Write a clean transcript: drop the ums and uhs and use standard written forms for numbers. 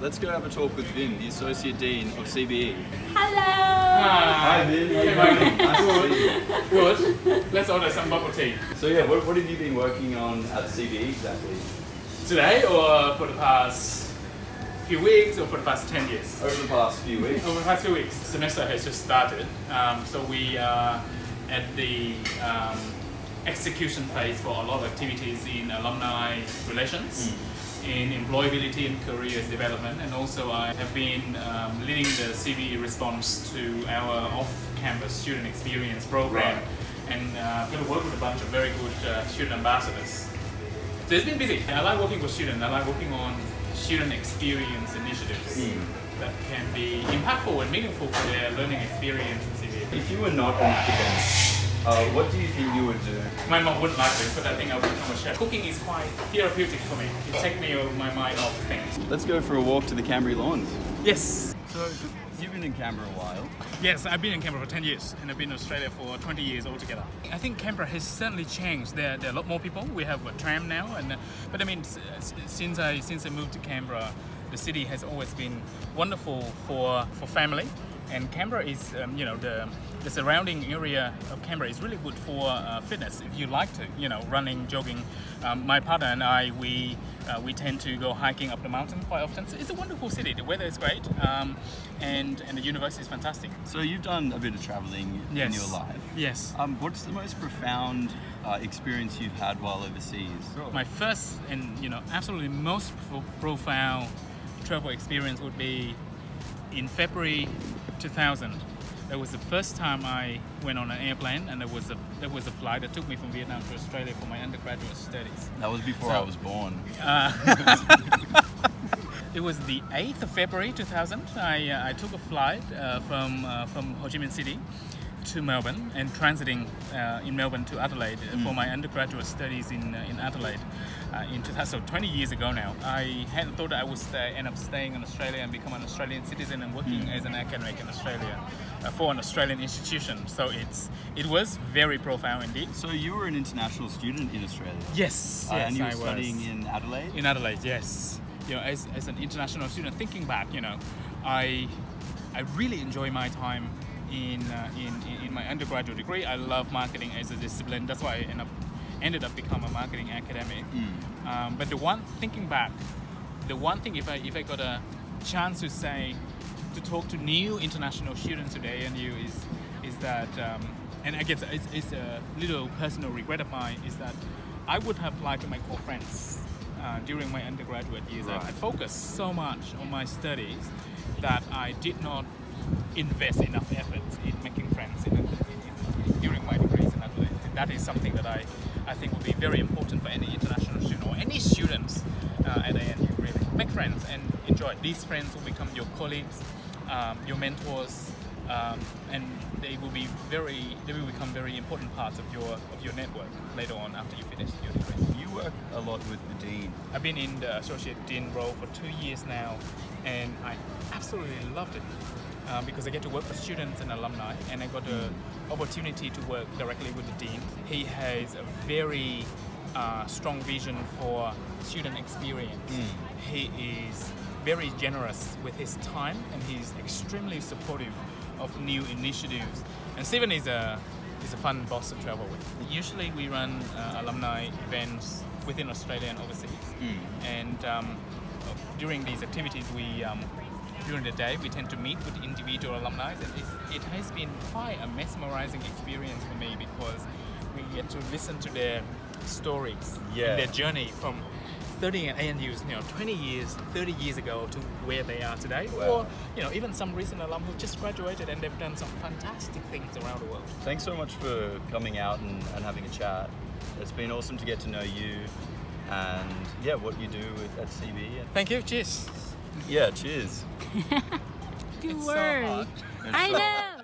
Let's go have a talk with Vin, the Associate Dean of CBE. Hello! Hi Vin, how you doing? Nice to see you. Good. Let's order some bubble tea. So yeah, what have you been working on at CBE exactly? Today or for the past few weeks or for the past 10 years? Over the past few weeks. Over the past few weeks. Semester has just started. So we are at the execution phase for a lot of activities in alumni relations, in employability and careers development, and also I have been leading the CBE response to our off-campus student experience program, and going to work with a bunch of very good student ambassadors. So it's been busy. I like working with students. I like working on student experience initiatives that can be impactful and meaningful for their learning experience in CBE. If you were not an academic, what do you think you would do? My mom wouldn't like this, but I think I would become a chef. Cooking is quite therapeutic for me. It takes my mind off things. Let's go for a walk to the Canberra lawns. Yes. So you've been in Canberra a while. Yes, I've been in Canberra for 10 years and I've been in Australia for 20 years altogether. I think Canberra has certainly changed. There are a lot more people. We have a tram now, but I mean, since I moved to Canberra, the city has always been wonderful for family. And Canberra is, the surrounding area of Canberra is really good for fitness. If you like to, running, jogging. My partner and I, we tend to go hiking up the mountain quite often. So it's a wonderful city. The weather is great, and the university is fantastic. So you've done a bit of travelling in your life. Yes. What's the most profound experience you've had while overseas? My first and absolutely most profound travel experience would be in February 2000. That was the first time I went on an airplane, and there was a flight that took me from Vietnam to Australia for my undergraduate studies. That was before I was born. It was the 8th of February 2000. I took a flight from Ho Chi Minh City to Melbourne, and transiting in Melbourne to Adelaide for my undergraduate studies in Adelaide in 2000, so 20 years ago now. I hadn't thought that I would end up staying in Australia and become an Australian citizen and working as an academic in Australia for an Australian institution. So it was very profound indeed. So you were an international student in Australia? Yes, and you were studying in Adelaide? In Adelaide, yes. As an international student, thinking back, I really enjoy my time in my undergraduate degree. I love marketing as a discipline. That's why I ended up becoming a marketing academic. But thinking back, the one thing if I got a chance to talk to new international students today and you is that, and I guess it's a little personal regret of mine, is that I would have liked to make more friends during my undergraduate years. I focused so much on my studies that I did not invest enough effort in making friends during my degrees in Adelaide. And that is something that I think would be very important for any international student or any students at ANU, really. Make friends and enjoy. These friends will become your colleagues, your mentors, and they will become very important parts of your network later on after you finish your degree. You work a lot with the Dean. I've been in the Associate Dean role for 2 years now, and I absolutely loved it. Because I get to work with students and alumni, and I got the opportunity to work directly with the Dean. He has a very strong vision for student experience. He is very generous with his time, and he's extremely supportive of new initiatives. And Stephen is a fun boss to travel with. Usually we run alumni events within Australia and overseas. And during these activities, during the day, we tend to meet with individual alumni, and it has been quite a mesmerizing experience for me because we get to listen to their stories, their journey from studying at ANU's 20 years, 30 years ago to where they are today. Wow. Or even some recent alum who just graduated and they've done some fantastic things around the world. Thanks so much for coming out and having a chat. It's been awesome to get to know you and what you do at CBE. Thank you. Cheers. Yeah, cheers. Good It's word. so hard. I know.